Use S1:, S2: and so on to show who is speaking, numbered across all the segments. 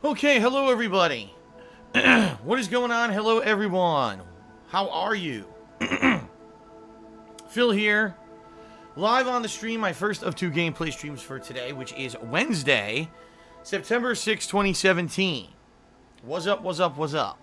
S1: Okay, hello everybody. What is going on? Hello everyone. How are you? Phil here. Live on the stream, my first of 2 gameplay streams for today, which is Wednesday, September 6, 2017. What's up, what's up, what's up?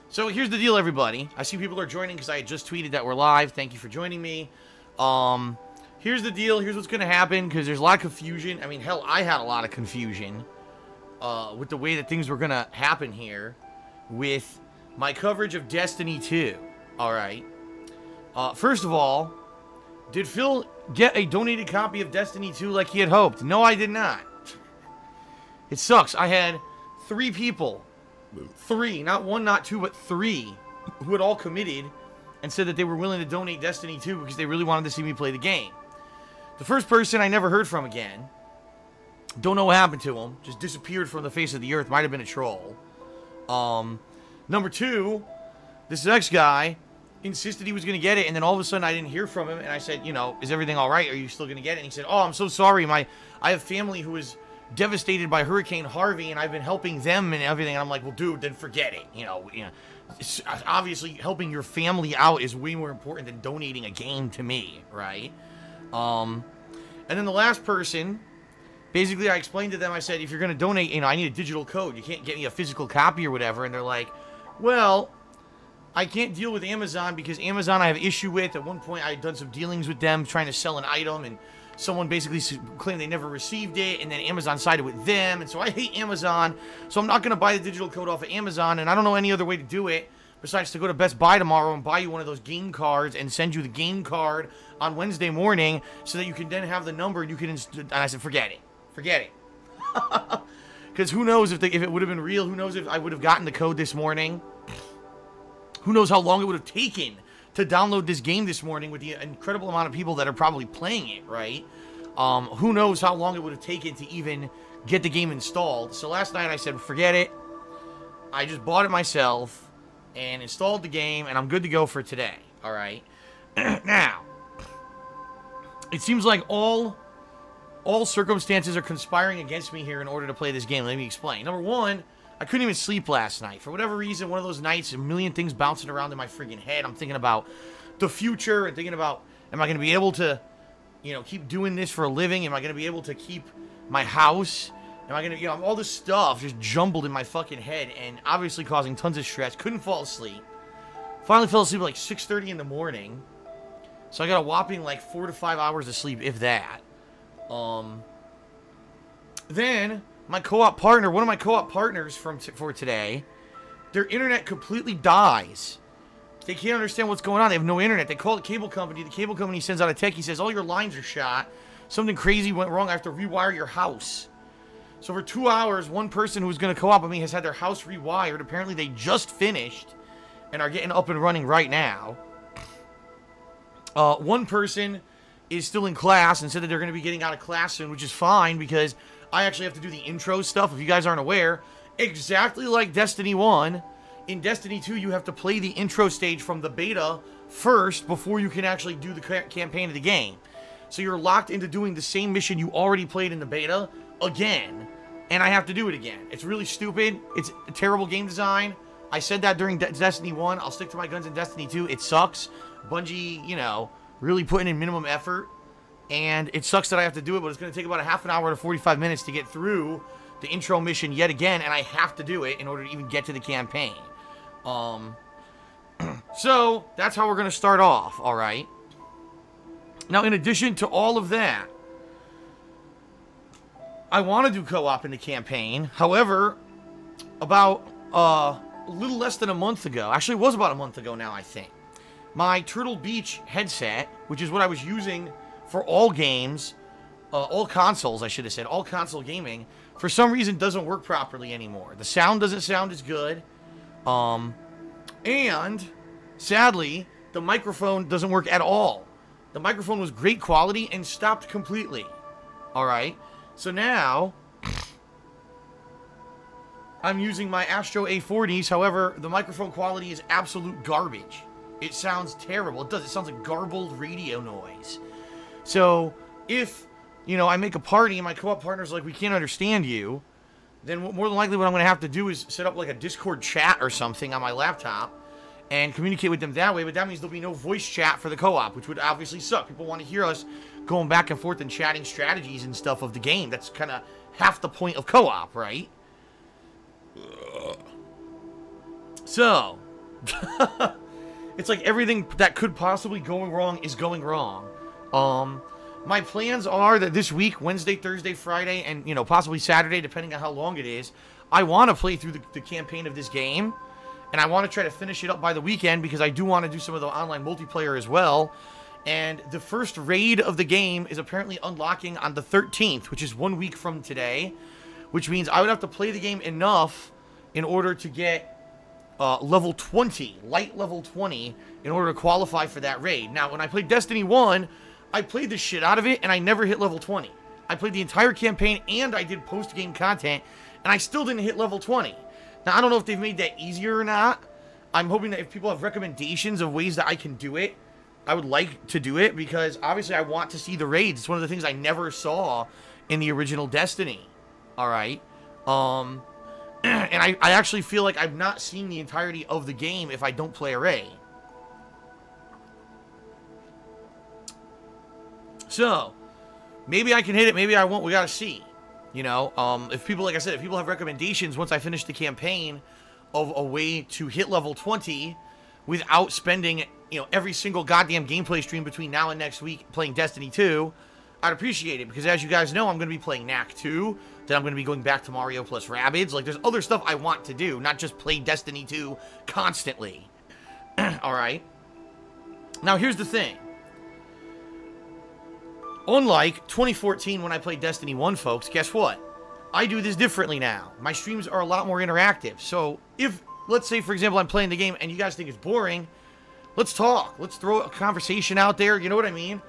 S1: So here's the deal, everybody. I see people are joining because I had just tweeted that we're live. Thank you for joining me. Here's the deal. Here's what's going to happen because there's a lot of confusion. I mean, hell, I had a lot of confusion with the way that things were going to happen here with my coverage of Destiny 2. All right. First of all, did Phil get a donated copy of Destiny 2 like he had hoped? No, I did not. It sucks. I had 3 people, 3, not 1, not 2, but 3, who had all committed and said that they were willing to donate Destiny 2 because they really wanted to see me play the game. The first person I never heard from again. Don't know what happened to him. Just disappeared from the face of the earth. Might have been a troll. Number 2, this next guy insisted he was going to get it, and then all of a sudden I didn't hear from him, and I said, you know, is everything all right? Are you still going to get it? And he said, oh, I'm so sorry. I have family who was devastated by Hurricane Harvey, and I've been helping them and everything. And I'm like, well, dude, then forget it. You know, obviously helping your family out is way more important than donating a game to me, right? And then the last person, basically I explained to them, I said, if you're going to donate, you know, I need a digital code. You can't get me a physical copy or whatever. And they're like, well, I can't deal with Amazon because Amazon I have issue with. At one point I had done some dealings with them trying to sell an item, and someone basically claimed they never received it, and then Amazon sided with them, and so I hate Amazon, so I'm not going to buy the digital code off of Amazon, and I don't know any other way to do it besides to go to Best Buy tomorrow and buy you one of those game cards and send you the game card on Wednesday morning so that you can then have the number and you can and I said, forget it. Forget it. Because who knows if it would have been real, who knows if I would have gotten the code this morning. Who knows how long it would have taken to download this game this morning with the incredible amount of people that are probably playing it, right? Who knows how long it would have taken to even get the game installed. So last night I said, forget it. I just bought it myself and installed the game, and I'm good to go for today, all right? Now, it seems like all circumstances are conspiring against me here in order to play this game. Let me explain. Number 1, I couldn't even sleep last night. For whatever reason, one of those nights, a million things bouncing around in my friggin' head. I'm thinking about the future and thinking about, am I going to be able to, you know, keep doing this for a living? Am I going to be able to keep my house? Am I going to, you know, all this stuff just jumbled in my fucking head and obviously causing tons of stress. Couldn't fall asleep. Finally fell asleep at like 6:30 in the morning. So I got a whopping like 4 to 5 hours of sleep, if that. Then my co-op partner, one of my co-op partners for today, their internet completely dies. They can't understand what's going on. They have no internet. They call the cable company. The cable company sends out a techie, says, all your lines are shot. Something crazy went wrong. I have to rewire your house. So for 2 hours, one person who was going to co-op with me has had their house rewired. Apparently they just finished and are getting up and running right now. One person is still in class and said that they're going to be getting out of class soon, which is fine because I actually have to do the intro stuff. If you guys aren't aware, exactly like Destiny 1, in Destiny 2, you have to play the intro stage from the beta first before you can actually do the campaign of the game. So you're locked into doing the same mission you already played in the beta again, and I have to do it again. It's really stupid. It's a terrible game design. I said that during Destiny 1. I'll stick to my guns in Destiny 2. It sucks. Bungie, you know, really putting in minimum effort. And it sucks that I have to do it, but it's going to take about a half an hour to 45 minutes to get through the intro mission yet again, and I have to do it in order to even get to the campaign. So, that's how we're going to start off, alright? Now, in addition to all of that, I want to do co-op in the campaign. However, about a little less than a month ago, actually it was about a month ago now, I think, my Turtle Beach headset, which is what I was using for all games, all consoles, I should have said, all console gaming, for some reason doesn't work properly anymore. The sound doesn't sound as good, and sadly, the microphone doesn't work at all. The microphone was great quality and stopped completely. Alright, so now I'm using my Astro A40s, however, the microphone quality is absolute garbage. It sounds terrible. It does. It sounds like garbled radio noise. So, if, you know, I make a party and my co-op partner's like, we can't understand you, then more than likely what I'm going to have to do is set up like a Discord chat or something on my laptop and communicate with them that way. But that means there'll be no voice chat for the co-op, which would obviously suck. People want to hear us going back and forth and chatting strategies and stuff of the game. That's kind of half the point of co-op, right? So, it's like everything that could possibly go wrong is going wrong. My plans are that this week, Wednesday, Thursday, Friday, and, you know, possibly Saturday, depending on how long it is, I want to play through the campaign of this game. And I want to try to finish it up by the weekend because I do want to do some of the online multiplayer as well. And the first raid of the game is apparently unlocking on the 13th, which is 1 week from today. Which means I would have to play the game enough in order to get level 20, light level 20, in order to qualify for that raid. Now, when I played Destiny 1, I played the shit out of it, and I never hit level 20. I played the entire campaign, and I did post-game content, and I still didn't hit level 20. Now, I don't know if they've made that easier or not. I'm hoping that if people have recommendations of ways that I can do it, I would like to do it, because obviously I want to see the raids. It's one of the things I never saw in the original Destiny. Alright? And I actually feel like I'm not seeing the entirety of the game if I don't play a raid. So, maybe I can hit it, maybe I won't, we gotta see. You know, if people, like I said, if people have recommendations once I finish the campaign of a way to hit level 20 without spending, you know, every single goddamn gameplay stream between now and next week playing Destiny 2, I'd appreciate it. Because as you guys know, I'm going to be playing Knack 2, then I'm going to be going back to Mario plus Rabbids. Like, there's other stuff I want to do, not just play Destiny 2 constantly. Alright? Now, here's the thing. Unlike 2014 when I played Destiny 1, folks, guess what? I do this differently now. My streams are a lot more interactive. So if, let's say, for example, I'm playing the game and you guys think it's boring, let's talk. Let's throw a conversation out there. You know what I mean?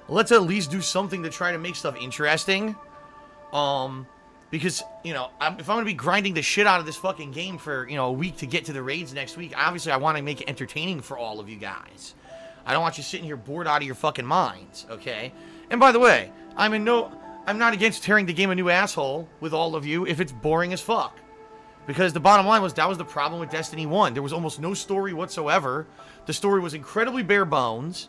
S1: Let's at least do something to try to make stuff interesting. Because, you know, if I'm going to be grinding the shit out of this fucking game for, you know, a week to get to the raids next week, obviously I want to make it entertaining for all of you guys. I don't want you sitting here bored out of your fucking minds, okay? And by the way, I'm not against tearing the game a new asshole with all of you if it's boring as fuck. Because the bottom line was, that was the problem with Destiny 1. There was almost no story whatsoever. The story was incredibly bare bones.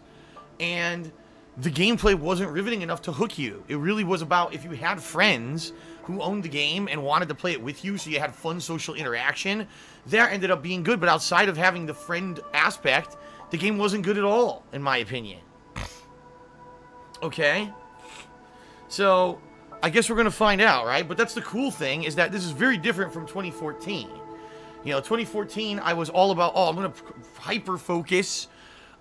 S1: And the gameplay wasn't riveting enough to hook you. It really was about if you had friends who owned the game and wanted to play it with you so you had fun social interaction, that ended up being good. But outside of having the friend aspect, the game wasn't good at all, in my opinion. Okay? So, I guess we're going to find out, right? But that's the cool thing, is that this is very different from 2014. You know, 2014, I was all about, oh, I'm going to hyper-focus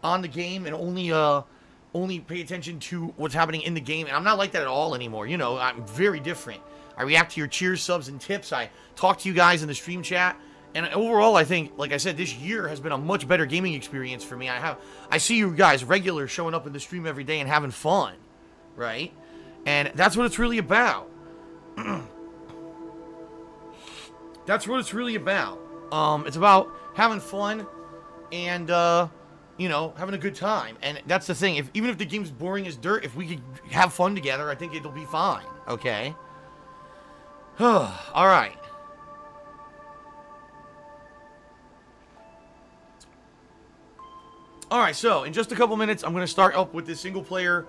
S1: on the game and only pay attention to what's happening in the game. And I'm not like that at all anymore. You know, I'm very different. I react to your cheers, subs, and tips. I talk to you guys in the stream chat. And overall, I think, like I said, this year has been a much better gaming experience for me. I see you guys regular showing up in the stream every day and having fun, right? And that's what it's really about. That's what it's really about. It's about having fun and, you know, having a good time. And that's the thing. Even if the game's boring as dirt, if we could have fun together, I think it'll be fine, okay? All right. Alright, so, in just a couple minutes, I'm going to start up with this single-player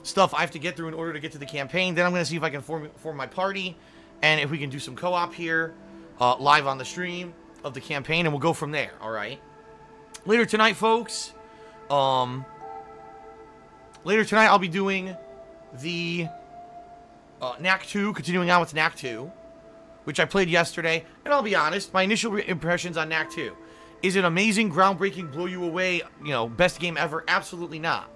S1: stuff I have to get through in order to get to the campaign. Then I'm going to see if I can form my party, and if we can do some co-op here, live on the stream of the campaign, and we'll go from there, alright? Later tonight, folks, later tonight I'll be doing the Knack 2, continuing on with Knack 2, which I played yesterday, and I'll be honest, my initial impressions on Knack 2. Is it amazing, groundbreaking, blow you away, you know, best game ever? Absolutely not.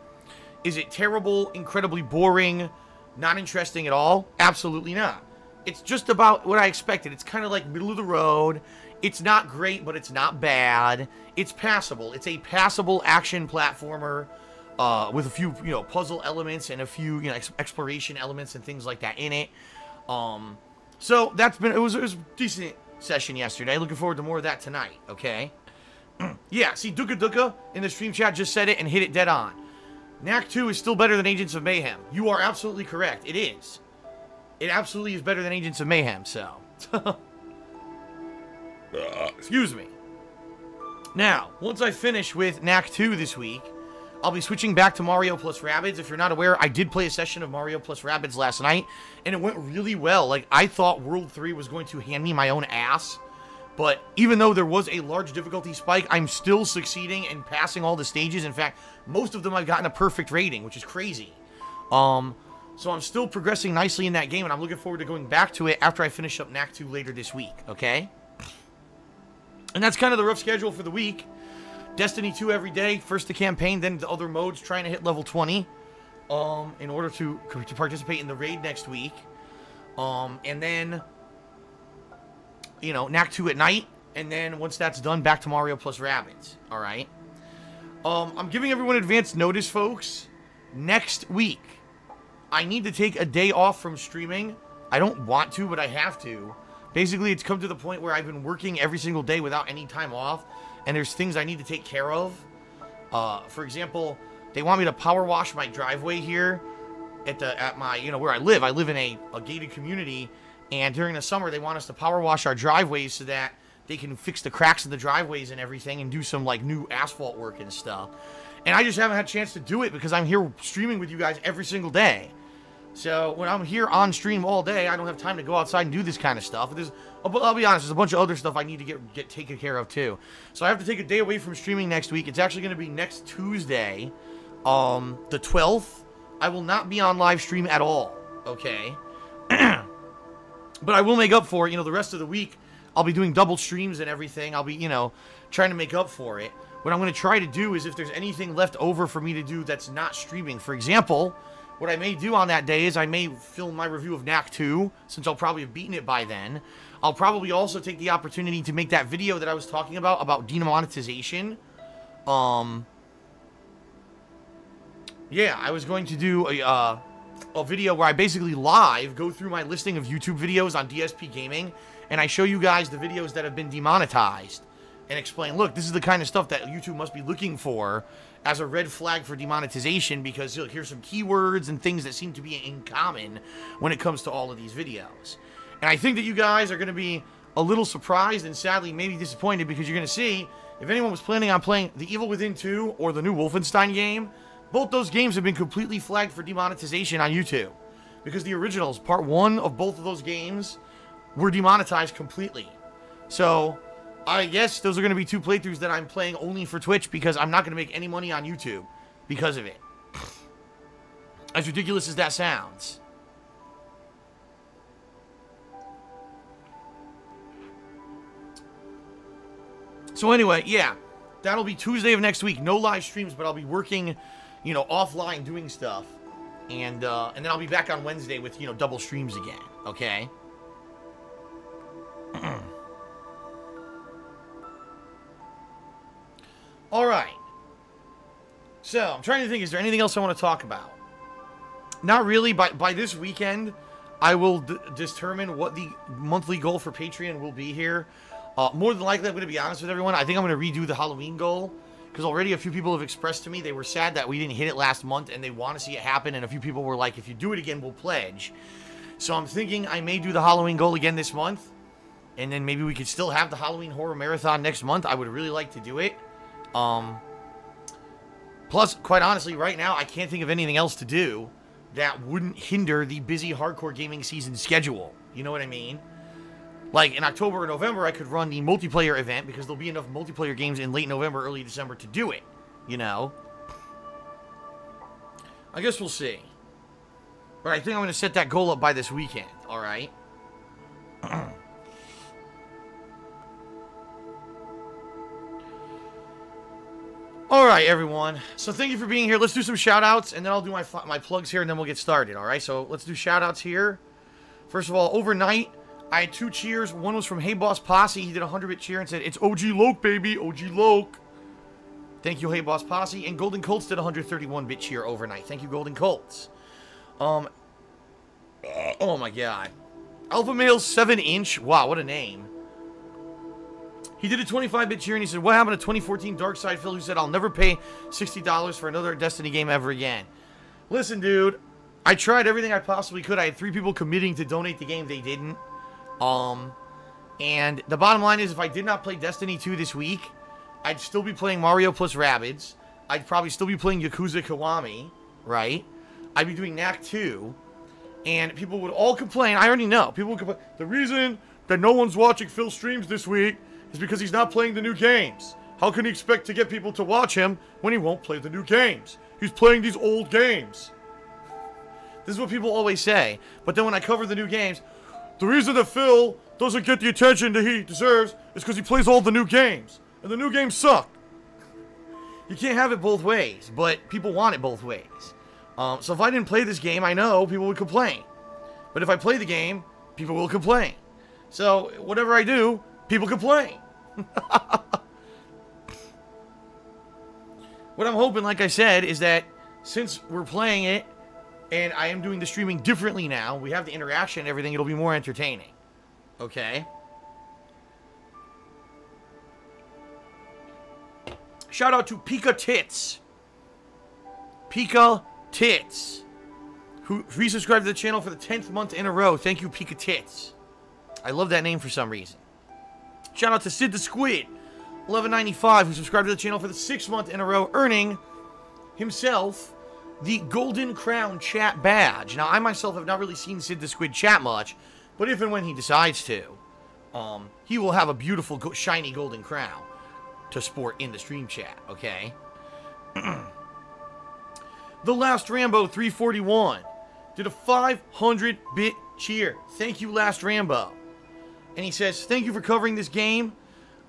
S1: Is it terrible, incredibly boring, not interesting at all? Absolutely not. It's just about what I expected. It's kind of like middle of the road. It's not great, but it's not bad. It's passable. It's a passable action platformer with a few, you know, puzzle elements and a few, you know, exploration elements and things like that in it. So that's been, it was a decent session yesterday. Looking forward to more of that tonight, okay? Yeah, see, Duka Duka in the stream chat just said it and hit it dead on. Knack 2 is still better than Agents of Mayhem. You are absolutely correct. It is. It absolutely is better than Agents of Mayhem, so. Excuse me. Now, once I finish with Knack 2 this week, I'll be switching back to Mario plus Rabbids. If you're not aware, I did play a session of Mario plus Rabbids last night, and it went really well. Like, I thought World 3 was going to hand me my own ass, but even though there was a large difficulty spike, I'm still succeeding and passing all the stages. In fact, most of them I've gotten a perfect rating, which is crazy. So I'm still progressing nicely in that game, and I'm looking forward to going back to it after I finish up Knack 2 later this week, okay? And that's kind of the rough schedule for the week. Destiny 2 every day, first the campaign, then the other modes, trying to hit level 20 in order to participate in the raid next week. And then, you know, Knack 2 at night, and then once that's done, back to Mario plus Rabbids, alright? I'm giving everyone advance notice, folks. Next week, I need to take a day off from streaming. I don't want to, but I have to. Basically, it's come to the point where I've been working every single day without any time off, and there's things I need to take care of. For example, they want me to power wash my driveway here at my, you know, where I live. I live in a gated community, and during the summer, they want us to power wash our driveways so that they can fix the cracks in the driveways and everything and do some, like, new asphalt work and stuff. And I just haven't had a chance to do it because I'm here streaming with you guys every single day. So, when I'm here on stream all day, I don't have time to go outside and do this kind of stuff. I'll be honest, there's a bunch of other stuff I need to get taken care of, too. So, I have to take a day away from streaming next week. It's actually going to be next Tuesday, the 12th. I will not be on live stream at all, okay? But I will make up for it. You know, the rest of the week, I'll be doing double streams and everything. I'll be, you know, trying to make up for it. What I'm going to try to do is if there's anything left over for me to do that's not streaming, for example, what I may do on that day is I may film my review of Knack 2, since I'll probably have beaten it by then. I'll probably also take the opportunity to make that video that I was talking about demonetization. Yeah, I was going to do a video where I basically live go through my listing of YouTube videos on DSPGaming, and I show you guys the videos that have been demonetized, and explain, look, this is the kind of stuff that YouTube must be looking for as a red flag for demonetization, because look, here's some keywords and things that seem to be in common when it comes to all of these videos. And I think that you guys are going to be a little surprised and sadly maybe disappointed, because you're going to see, if anyone was planning on playing The Evil Within 2 or the new Wolfenstein game, both those games have been completely flagged for demonetization on YouTube. Because the originals, part 1 of both of those games, were demonetized completely. So I guess those are going to be 2 playthroughs that I'm playing only for Twitch, because I'm not going to make any money on YouTube because of it. As ridiculous as that sounds. So anyway, yeah, that'll be Tuesday of next week. No live streams, but I'll be working, you know, offline doing stuff. And then I'll be back on Wednesday with, you know, double streams again, okay? Alright. So, I'm trying to think, is there anything else I want to talk about? Not really. By this weekend, I will determine what the monthly goal for Patreon will be here. More than likely, I'm going to be honest with everyone, I think I'm going to redo the Halloween goal. Because already a few people have expressed to me they were sad that we didn't hit it last month, and they want to see it happen, and a few people were like, if you do it again, we'll pledge. So I'm thinking I may do the Halloween goal again this month, and then maybe we could still have the Halloween Horror Marathon next month. I would really like to do it. Plus, quite honestly, right now, I can't think of anything else to do that wouldn't hinder the busy hardcore gaming season schedule. You know what I mean? Like, in October or November, I could run the multiplayer event, because there'll be enough multiplayer games in late November, early December to do it. You know? I guess we'll see. But I think I'm going to set that goal up by this weekend, alright? Alright, everyone. So thank you for being here. Let's do some shout-outs, and then I'll do my plugs here, and then we'll get started, alright? So let's do shout-outs here. First of all, overnight, I had 2 cheers. One was from Hey Boss Posse. He did a 100-bit cheer and said, "It's OG Loke, baby. OG Loke." Thank you, Hey Boss Posse. And Golden Colts did a 131-bit cheer overnight. Thank you, Golden Colts. Oh my god. Alpha Male 7-inch. Wow, what a name. He did a 25-bit cheer and he said, "What happened to 2014 Darkside Phil, who said, I'll never pay $60 for another Destiny game ever again?" Listen, dude. I tried everything I possibly could. I had 3 people committing to donate the game. They didn't. And the bottom line is, if I did not play Destiny 2 this week, I'd still be playing Mario plus Rabbids. I'd probably still be playing Yakuza Kiwami, right? I'd be doing Knack 2. And people would all complain. I already know. People would complain. The reason that no one's watching Phil streams this week is because he's not playing the new games. How can he expect to get people to watch him when he won't play the new games? He's playing these old games. This is what people always say. But then when I cover the new games, the reason that Phil doesn't get the attention that he deserves is because he plays all the new games. And the new games suck. You can't have it both ways, but people want it both ways. So if I didn't play this game, I know people would complain. But if I play the game, people will complain. So whatever I do, people complain. What I'm hoping, like I said, is that since we're playing it, and I am doing the streaming differently now, we have the interaction and everything, it'll be more entertaining. Okay? Shout out to Pika Tits. Pika Tits, who resubscribed to the channel for the 10th month in a row. Thank you, Pika Tits. I love that name for some reason. Shout out to Sid the Squid, 1195, who subscribed to the channel for the 6th month in a row, earning himself the Golden Crown chat badge. Now, I myself have not really seen Sid the Squid chat much, but if and when he decides to, he will have a beautiful, shiny golden crown to sport in the stream chat, okay? The Last Rambo 341 did a 500-bit cheer. Thank you, Last Rambo. And he says, thank you for covering this game.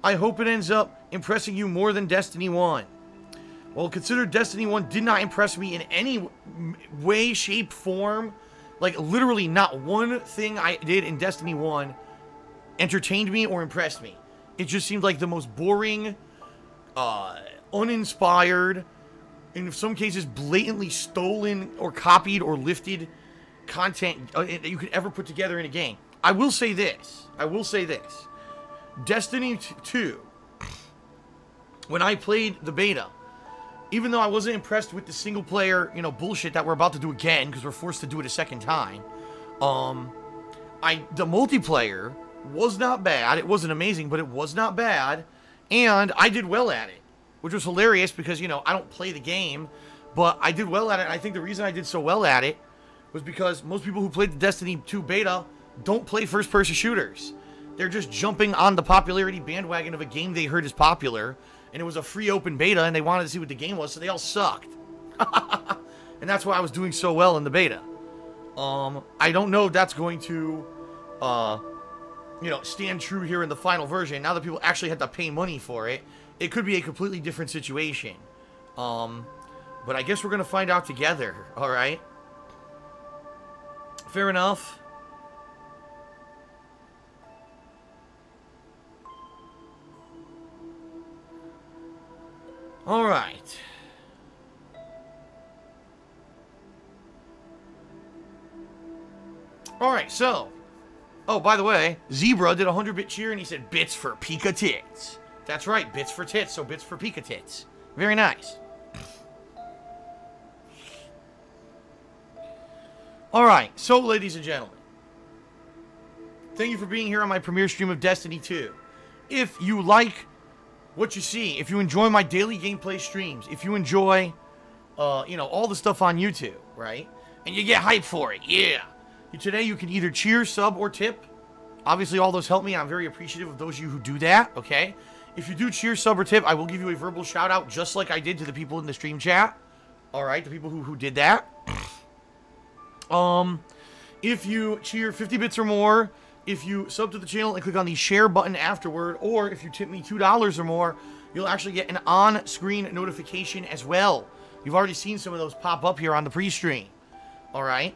S1: I hope it ends up impressing you more than Destiny 1. Well, consider Destiny 1 did not impress me in any way, shape, form. Like, literally not one thing I did in Destiny 1 entertained me or impressed me. It just seemed like the most boring, uninspired, in some cases blatantly stolen or copied or lifted content that you could ever put together in a game. I will say this. Destiny 2, when I played the beta, even though I wasn't impressed with the single player, bullshit that we're about to do again, because we're forced to do it a second time, the multiplayer was not bad. It wasn't amazing, but it was not bad, and I did well at it, which was hilarious because, I don't play the game, but I did well at it, and I think the reason I did so well at it was because most people who played the Destiny 2 beta don't play first-person shooters. They're just jumping on the popularity bandwagon of a game they heard is popular, and it was a free open beta, and they wanted to see what the game was, so they all sucked. And that's why I was doing so well in the beta. I don't know if that's going to, stand true here in the final version. Now that people actually had to pay money for it, it could be a completely different situation. But I guess we're going to find out together, alright? Fair enough. Alright. Alright, so. Oh, by the way, Zebra did a 100-bit cheer and he said, bits for Pika Tits. That's right, bits for tits, so bits for Pika Tits. Very nice. Alright, so ladies and gentlemen. Thank you for being here on my premiere stream of Destiny 2. If you like what you see, if you enjoy my daily gameplay streams, if you enjoy, all the stuff on YouTube, right? And you get hyped for it, yeah. Today you can either cheer, sub, or tip. Obviously, all those help me, and I'm very appreciative of those of you who do that, okay? If you do cheer, sub, or tip, I will give you a verbal shout-out just like I did to the people in the stream chat. Alright, the people who did that. If you cheer 50 bits or more, if you sub to the channel and click on the share button afterward, or if you tip me $2 or more, you'll actually get an on-screen notification as well. You've already seen some of those pop up here on the pre-stream. Alright?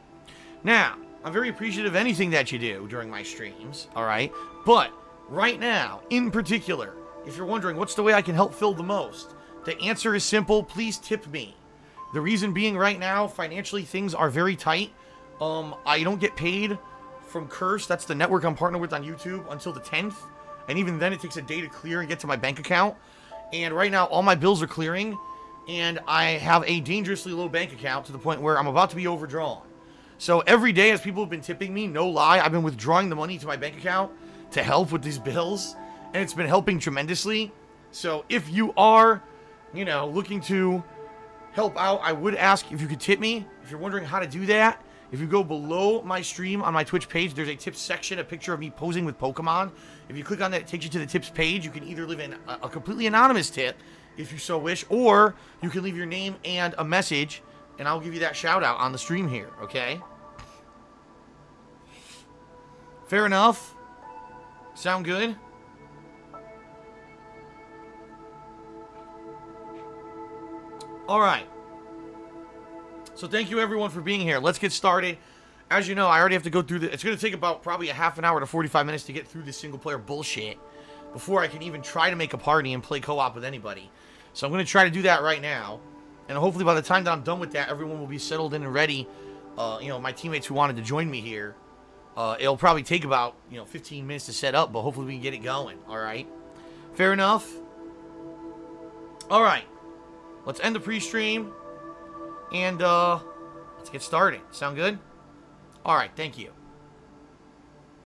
S1: Now, I'm very appreciative of anything that you do during my streams, alright? But, right now, in particular, if you're wondering what's the way I can help Phil the most, the answer is simple, please tip me. The reason being right now, financially, things are very tight. I don't get paid from Curse, that's the network I'm partnered with on YouTube, until the 10th. And even then, it takes a day to clear and get to my bank account. And right now, all my bills are clearing, and I have a dangerously low bank account to the point where I'm about to be overdrawn. So every day as people have been tipping me, no lie, I've been withdrawing the money to my bank account to help with these bills. And it's been helping tremendously. So if you are, you know, looking to help out, I would ask if you could tip me. If you're wondering how to do that, if you go below my stream on my Twitch page, there's a tips section, a picture of me posing with Pokemon. If you click on that, it takes you to the tips page. You can either leave a completely anonymous tip, if you so wish, or you can leave your name and a message, and I'll give you that shout out on the stream here, okay? Fair enough? Sound good? All right. So thank you everyone for being here. Let's get started. As you know, I already have to go through the... It's going to take about probably a half an hour to 45 minutes to get through this single player bullshit before I can even try to make a party and play co-op with anybody. So I'm going to try to do that right now. And hopefully by the time that I'm done with that, everyone will be settled in and ready. You know, my teammates who wanted to join me here. It'll probably take about, 15 minutes to set up, but hopefully we can get it going. All right. Fair enough? All right. Let's end the pre-stream. And let's get started. Sound good? All right. Thank you.